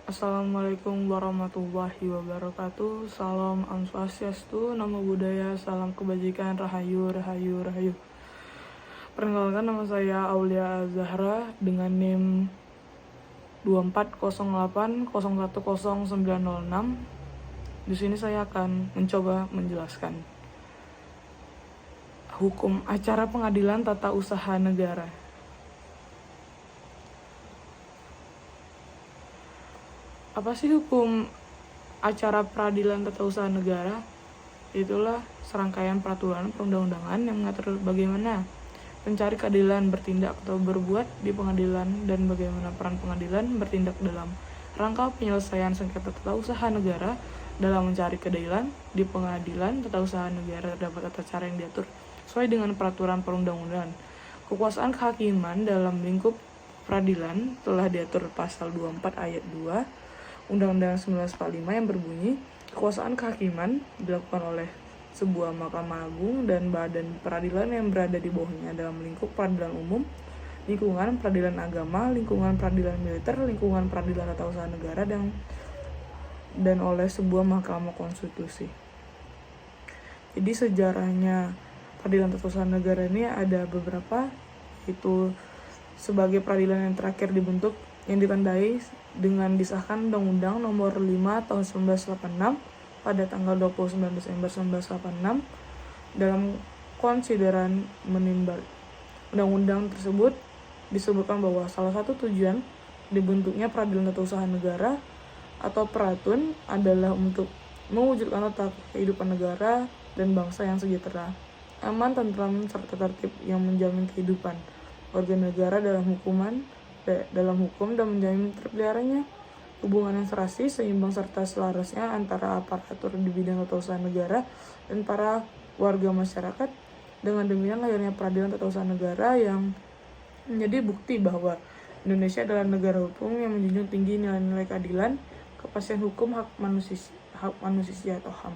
Assalamualaikum warahmatullahi wabarakatuh. Salam Om Swastiastu, Namo Buddhaya, salam kebajikan, Rahayu, Rahayu, Rahayu. Perkenalkan, nama saya Aulia Zahra dengan NIM 2408010906. Di sini saya akan mencoba menjelaskan hukum acara pengadilan tata usaha negara. Apa sih hukum acara peradilan tata usaha negara? Itulah serangkaian peraturan perundang-undangan yang mengatur bagaimana pencari keadilan bertindak atau berbuat di pengadilan dan bagaimana peran pengadilan bertindak dalam rangka penyelesaian sengketa tata usaha negara dalam mencari keadilan di pengadilan tata usaha negara terdapat tata cara yang diatur sesuai dengan peraturan perundang-undangan. Kekuasaan kehakiman dalam lingkup peradilan telah diatur pasal 24 ayat 2 Undang-Undang 1945 yang berbunyi, kekuasaan kehakiman dilakukan oleh sebuah Mahkamah Agung dan badan peradilan yang berada di bawahnya dalam lingkup peradilan umum, lingkungan peradilan agama, lingkungan peradilan militer, lingkungan peradilan tata usaha negara, dan oleh sebuah Mahkamah Konstitusi. Jadi sejarahnya peradilan tata usaha negara ini ada beberapa, itu sebagai peradilan yang terakhir dibentuk yang ditandai dengan disahkan Undang-Undang Nomor 5 Tahun 1986 pada tanggal 29 Desember 1986 dalam konsideran menimbang. Undang-undang tersebut disebutkan bahwa salah satu tujuan dibentuknya peradilan tata usaha negara atau Peratun adalah untuk mewujudkan tata kehidupan negara dan bangsa yang sejahtera, aman, tentram, serta tertib yang menjamin kehidupan warga negara dalam hukum dan menjamin terpeliharanya hubungan yang serasi, seimbang, serta selarasnya antara aparatur di bidang tata usaha negara dan para warga masyarakat. Dengan demikian lahirnya peradilan tata usaha negara yang menjadi bukti bahwa Indonesia adalah negara hukum yang menjunjung tinggi nilai-nilai keadilan, kepastian hukum, hak manusia atau HAM.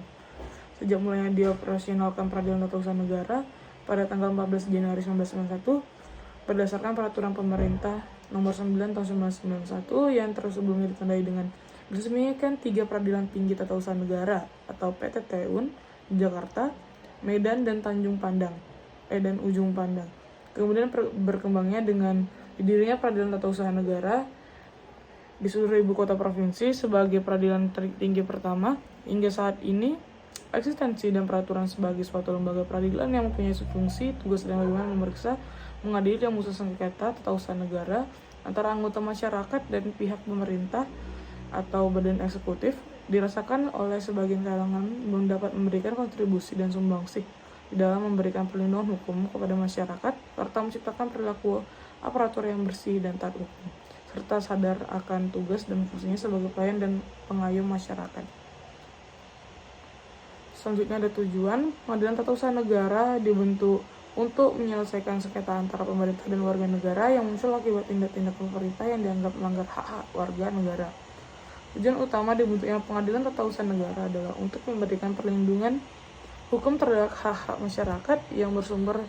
Sejak mulanya dioperasionalkan peradilan tata usaha negara pada tanggal 14 Januari 1991 berdasarkan peraturan pemerintah Nomor 9 Tahun 1991 yang terus sebelumnya ditandai dengan diresmikan 3 peradilan tinggi tata usaha negara atau PTT-UN di Jakarta, Medan, dan Ujung Pandang. Kemudian berkembangnya dengan didirinya peradilan tata usaha negara di seluruh ibu kota provinsi sebagai peradilan tertinggi pertama. Hingga saat ini, eksistensi dan peraturan sebagai suatu lembaga peradilan yang mempunyai fungsi, tugas, dan kewenangan memeriksa, mengadili dan memutus sengketa tata usaha negara antara anggota masyarakat dan pihak pemerintah atau badan eksekutif dirasakan oleh sebagian kalangan belum dapat memberikan kontribusi dan sumbangsih di dalam memberikan perlindungan hukum kepada masyarakat serta menciptakan perilaku aparatur yang bersih dan taat hukum serta sadar akan tugas dan fungsinya sebagai pelayan dan pengayom masyarakat. Selanjutnya ada tujuan. Pengadilan tata usaha negara dibentuk untuk menyelesaikan sengketa antara pemerintah dan warga negara yang muncul akibat tindak-tindak pemerintah yang dianggap melanggar hak-hak warga negara. Tujuan utama dibentuknya pengadilan tata usaha negara adalah untuk memberikan perlindungan hukum terhadap hak-hak masyarakat yang bersumber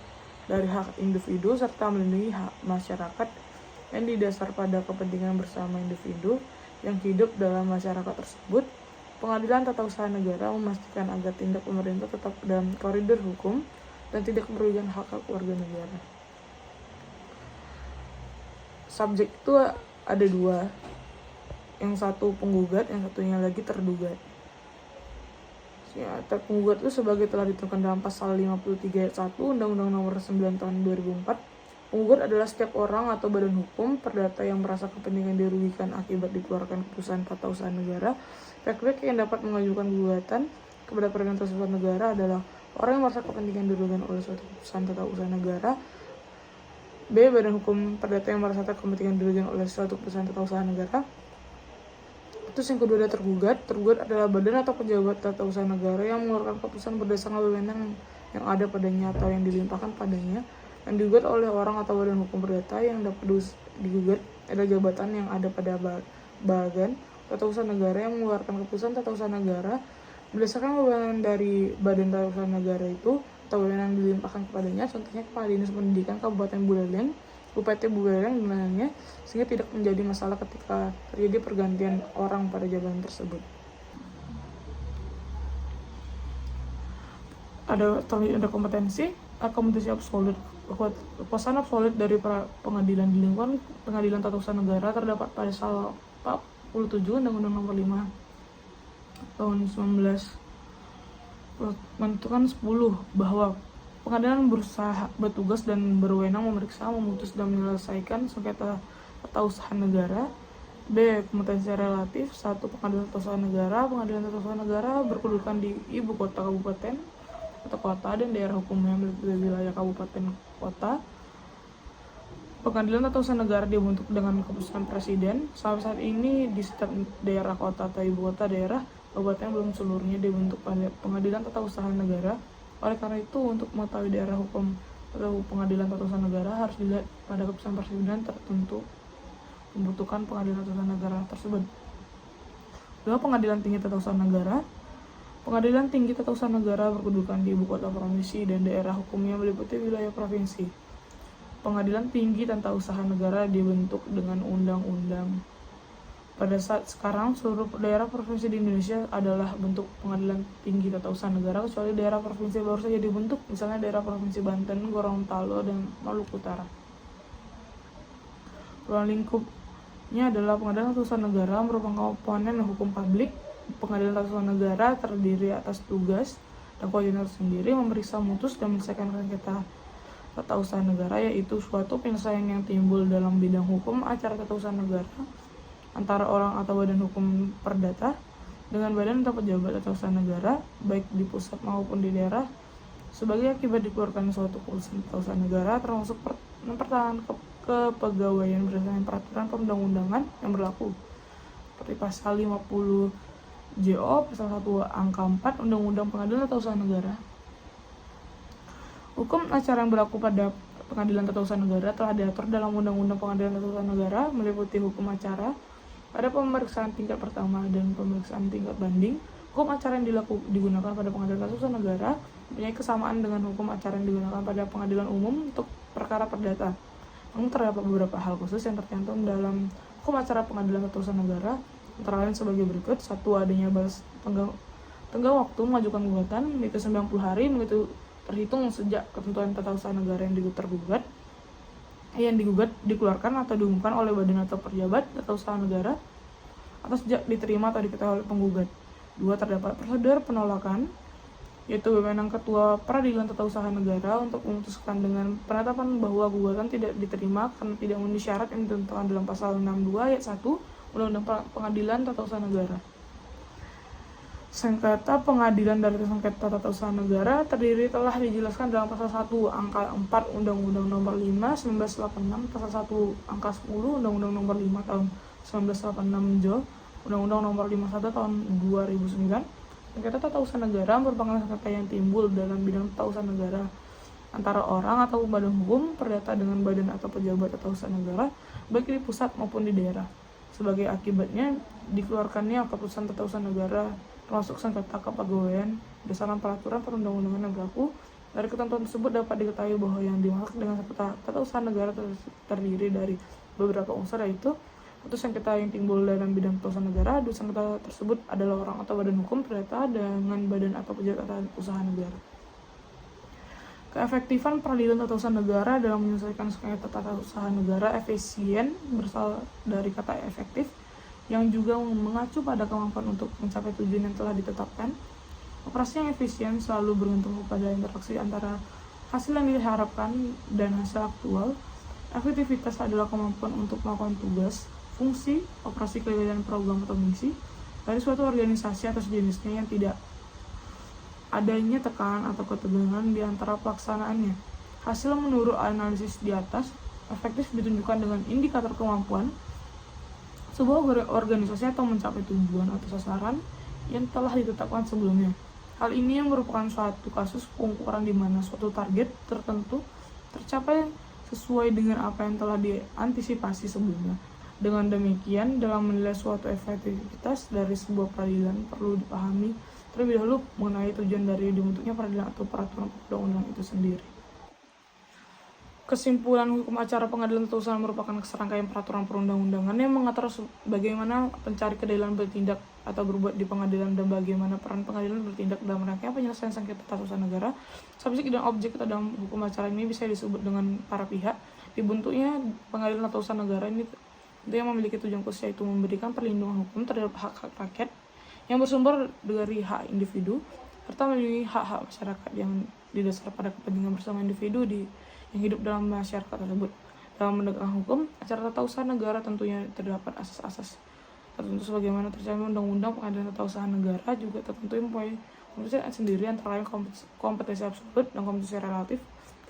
dari hak individu serta melindungi hak masyarakat yang didasar pada kepentingan bersama individu yang hidup dalam masyarakat tersebut. Pengadilan tata usaha negara memastikan agar tindak pemerintah tetap dalam koridor hukum dan tidak merugikan hak-hak warga negara. Subjek itu ada dua, yang satu penggugat, yang satunya lagi tergugat. Ya, tergugat itu sebagai telah ditentukan dalam pasal 53 ayat 1 Undang-Undang Nomor 9 Tahun 2004. Penggugat adalah setiap orang atau badan hukum perdata yang merasa kepentingan dirugikan akibat dikeluarkan keputusan tata usaha negara. Pihak-pihak yang dapat mengajukan gugatan kepada peradilan tata usaha negara adalah orang yang merasa kepentingan dirugikan oleh suatu keputusan tata usaha negara. B. Badan hukum perdata yang merasa kepentingan dirugikan oleh suatu keputusan tata usaha negara. Terus yang kedua ada tergugat. Tergugat adalah badan atau pejabat tata usaha negara yang mengeluarkan keputusan berdasarkan wewenang yang ada padanya atau yang dilimpahkan padanya. Yang digugat oleh orang atau badan hukum perdata yang dapat digugat adalah jabatan yang ada pada badan tata usaha negara yang mengeluarkan keputusan tata usaha negara berdasarkan wewenang dari badan tata usaha negara itu atau wewenang dilimpahkan kepadanya. Contohnya Kepala Dinas Pendidikan Kabupaten Buleleng bupati, bupati dan lainnya, sehingga tidak menjadi masalah ketika terjadi pergantian orang pada jabatan tersebut. Ada kompetensi absolut. Kekuasaan absolut dari pengadilan di lingkungan pengadilan tata usaha negara terdapat pada pasal 47 Undang-Undang Nomor 5 tahun 19 menentukan 10 bahwa pengadilan bertugas dan berwenang memeriksa, memutus, dan menyelesaikan sengketa tata usaha negara. B. Kompetensi relatif. 1. Pengadilan tata usaha negara. Pengadilan tata usaha negara berkedudukan di ibu kota kabupaten atau kota dan daerah hukumnya meliputi wilayah kabupaten kota. Pengadilan tata usaha negara dibentuk dengan keputusan presiden. Sampai saat ini di setiap daerah kota atau ibu kota daerah kabupaten belum seluruhnya dibentuk pada pengadilan tata usaha negara. Oleh karena itu, untuk mengetahui daerah hukum atau pengadilan tata usaha negara harus dilihat pada keputusan presiden tertentu membutuhkan pengadilan tata usaha negara tersebut. 2. Pengadilan tinggi tata usaha negara. Pengadilan tinggi tata usaha negara berkedudukan di ibu kota provinsi dan daerah hukumnya meliputi wilayah provinsi. Pengadilan tinggi tata usaha negara dibentuk dengan undang-undang. Pada saat sekarang, seluruh daerah provinsi di Indonesia adalah bentuk pengadilan tinggi tata usaha negara, kecuali daerah provinsi baru saja dibentuk, misalnya daerah provinsi Banten, Gorontalo, dan Maluku Utara. Ruang lingkupnya adalah pengadilan tata usaha negara merupakan komponen hukum publik. Pengadilan tata usaha negara terdiri atas tugas dan kewajiban sendiri memeriksa, memutus, dan menyelesaikan sengketa tata usaha negara, yaitu suatu penyelesaian yang timbul dalam bidang hukum acara tata usaha negara antara orang atau badan hukum perdata dengan badan atau pejabat tata usaha negara, baik di pusat maupun di daerah, sebagai akibat dikeluarkan suatu keputusan tata usaha negara, termasuk mempertahankan kepegawaian berdasarkan peraturan perundang-undangan yang berlaku, seperti pasal 50 JO pasal 1 angka 4 Undang-Undang Pengadilan Tata Usaha Negara. Hukum acara yang berlaku pada Pengadilan Tata Usaha Negara telah diatur dalam Undang-Undang Pengadilan Tata Usaha Negara, meliputi hukum acara pada pemeriksaan tingkat pertama dan pemeriksaan tingkat banding. Hukum acara yang digunakan pada Pengadilan Tata Usaha Negara mempunyai kesamaan dengan hukum acara yang digunakan pada pengadilan umum untuk perkara perdata. Namun terdapat beberapa hal khusus yang tercantum dalam hukum acara Pengadilan Tata Usaha Negara, antara lain sebagai berikut. 1. Adanya batas tenggang waktu mengajukan gugatan, yaitu 90 hari begitu terhitung sejak ketentuan tata usaha negara yang digugat dikeluarkan atau diumumkan oleh badan atau pejabat tata usaha negara atau sejak diterima atau diketahui oleh penggugat. 2. Terdapat prosedur penolakan, yaitu wewenang ketua peradilan tata usaha negara untuk memutuskan dengan penetapan bahwa gugatan tidak diterima karena tidak memenuhi syarat yang ditentukan dalam pasal 62 ayat 1 Undang-Undang Pengadilan Tata Usaha Negara. Sengketa pengadilan dari sengketa tata usaha negara terdiri telah dijelaskan dalam pasal 1 angka 4 Undang-Undang Nomor 5 1986, pasal 1 angka 10 Undang-Undang Nomor 5 tahun 1986 JO, Undang-Undang Nomor 51 tahun 2009. Sengketa tata usaha negara merupakan sengketa yang timbul dalam bidang tata usaha negara antara orang atau badan hukum perdata dengan badan atau pejabat tata usaha negara, baik di pusat maupun di daerah. Sebagai akibatnya dikeluarkannya keputusan tata usaha negara, termasuk sengketa kepegawaian berdasarkan peraturan perundang-undangan yang berlaku. Dari ketentuan tersebut dapat diketahui bahwa yang dimaksud dengan sengketa tata usaha negara terdiri dari beberapa unsur, yaitu satu, sengketa yang timbul dalam bidang tata usaha negara. 2. Sengketa tersebut adalah orang atau badan hukum perdata dengan badan atau pejabat tata usaha negara. Keefektifan peradilan tata usaha negara dalam menyelesaikan sengketa tata usaha negara efisien berasal dari kata efektif, yang juga mengacu pada kemampuan untuk mencapai tujuan yang telah ditetapkan. Operasi yang efisien selalu bergantung pada interaksi antara hasil yang diharapkan dan hasil aktual. Efektivitas adalah kemampuan untuk melakukan tugas, fungsi, operasi, kegiatan, program, atau misi dari suatu organisasi atau sejenisnya yang tidak adanya tekanan atau ketegangan di antara pelaksanaannya. Hasil menurut analisis di atas, efektif ditunjukkan dengan indikator kemampuan sebuah organisasi atau mencapai tujuan atau sasaran yang telah ditetapkan sebelumnya. Hal ini yang merupakan suatu kasus pengukuran di mana suatu target tertentu tercapai sesuai dengan apa yang telah diantisipasi sebelumnya. Dengan demikian, dalam menilai suatu efektivitas dari sebuah peradilan perlu dipahami terlebih dahulu mengenai tujuan dari dibentuknya peradilan atau peraturan perundang-undangan itu sendiri. Kesimpulan hukum acara pengadilan tata usaha merupakan serangkaian peraturan perundang-undangan yang mengatur bagaimana pencari keadilan bertindak atau berbuat di pengadilan dan bagaimana peran pengadilan bertindak dalam rangkaian penyelesaian sengketa tata usaha negara. Subjek dan objek dalam hukum acara ini bisa disebut dengan para pihak. Dibentuknya pengadilan tata usaha negara ini yang memiliki tujuan khusus, yaitu memberikan perlindungan hukum terhadap hak-hak rakyat yang bersumber dari hak individu serta melindungi hak-hak masyarakat yang didasarkan pada kepentingan bersama individu yang hidup dalam masyarakat tersebut. Dalam menegakkan hukum acara tata usaha negara tentunya terdapat asas-asas tertentu sebagaimana tercantum Undang-Undang Pengadilan Tata Usaha Negara, juga tertentu yang mempunyai kompetensi sendiri antara lain kompetensi absolut dan kompetensi relatif.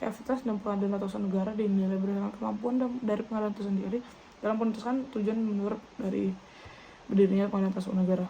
Efektivitas dan pengadilan tata usaha negara dinilai berdasarkan kemampuan dari pengadilan itu sendiri dalam menentukan tujuan menurut dari berdirinya pengadilan tata usaha negara.